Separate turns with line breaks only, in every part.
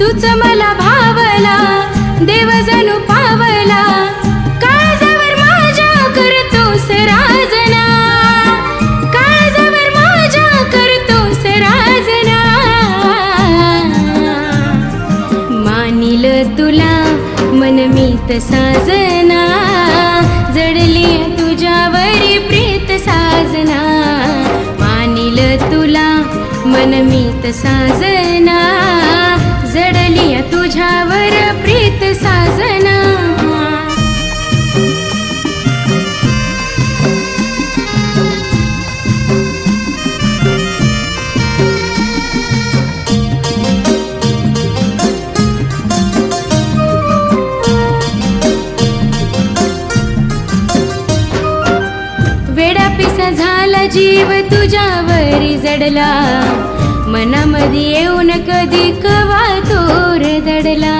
तूच मला भावला, देव जणू पावला, काळजावर माझ्या करतोस राजना, काळजावर माझ्या करतोस राजना. मानिल तुला मनमीत साजना, जडली तुझ्यावरी प्रीत साजना. मानिल तुला मनमीत साजना, जडली तुझ्यावर प्रीत साजना. वेडापिसा झाला जीव तुझ्यावरी जडला, मनामध्ये येऊन कधी कवा तोर दडला.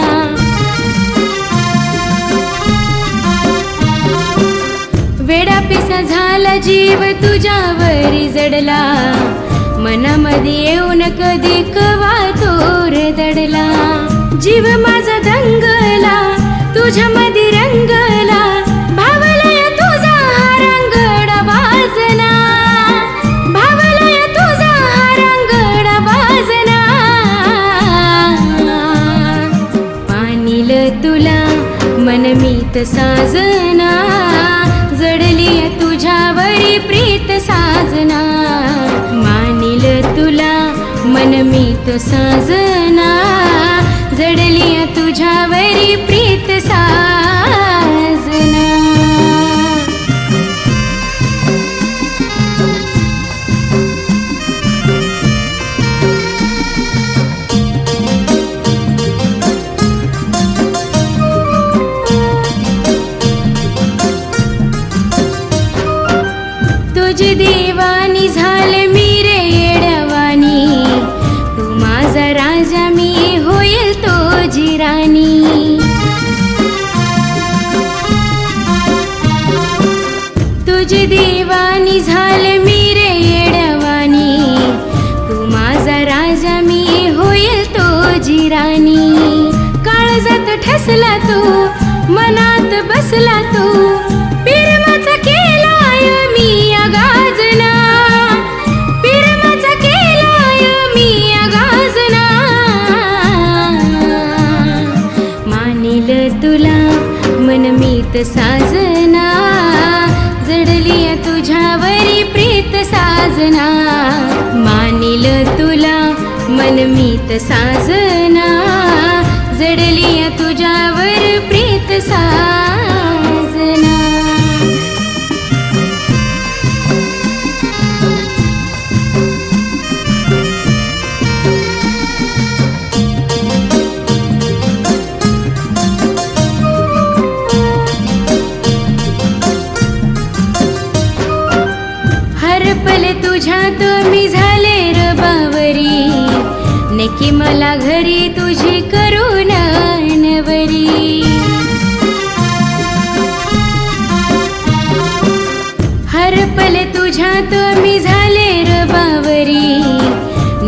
वेडापिसा झाला जीव तुझ्यावरी जडला, मनामध्ये येऊन कधी कवा तोर दडला. जीव माझा दंगला तुझ्यामध्ये रंगला, भावलय तुझा रंगडा बाजना, भावलय तुझा रंगडा बाजना. मानिल तुला मनमीत साजना, जडली तुझ्यावरी प्रीत साजना. मानिल तुला मनमीत साजना, जडली तुझ्यावरी प्रीत साजना. तुझी देवानी झाले मी रे येडवानी, तू माझा राजा मी होईल तुझी राणी. तुझी देवानी झाले मी रे येडवानी, तू माझा राजा मी होईल तुझी राणी. काळजात ठसला तू, मनात बसला तू, प्रेमाचा केलाय मी गाजना, प्रेमाचा केलाय मी गाजना. मानिल तुला मनमीत साजना, जडली तुझ्यावरी प्रीत साजना. मानिल तुला मनमीत साजना, जडली तुझ्यावर प्रीत साजना. हरपले तुझ्यात मी झाले र बावरी, नक्की मला घरी तुझी करुणा नवरी. हरपले तुझ्यात मी झाले र बावरी,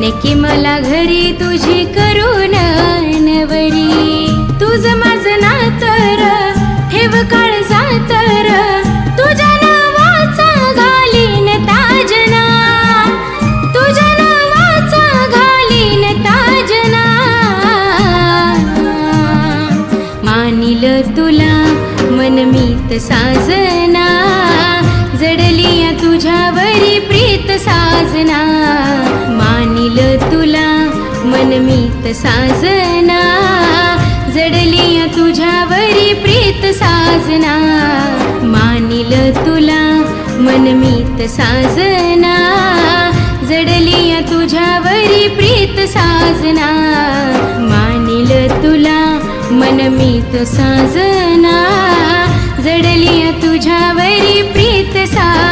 नक्की मला घरी तुझी करुणा नवरी. तुझ माझं नातर ठेव काळजातर, तुझ्या नावाचा घालीन ताजना, तुझ्या नावाचा घालीन ताजना. मानिल तुला मनमीत साजना, जडली तुझ्यावरी प्रीत साजना. मानिल तुला मनमीत साजना, जडली तुझ्यावरी प्रीत साजना. मानिल तुला मनमीत साजना, जडली तुझ्यावरी प्रीत साजना. मानिल तुला मनमीत साजना, जडली तुझ्यावरी प्रीत साजना.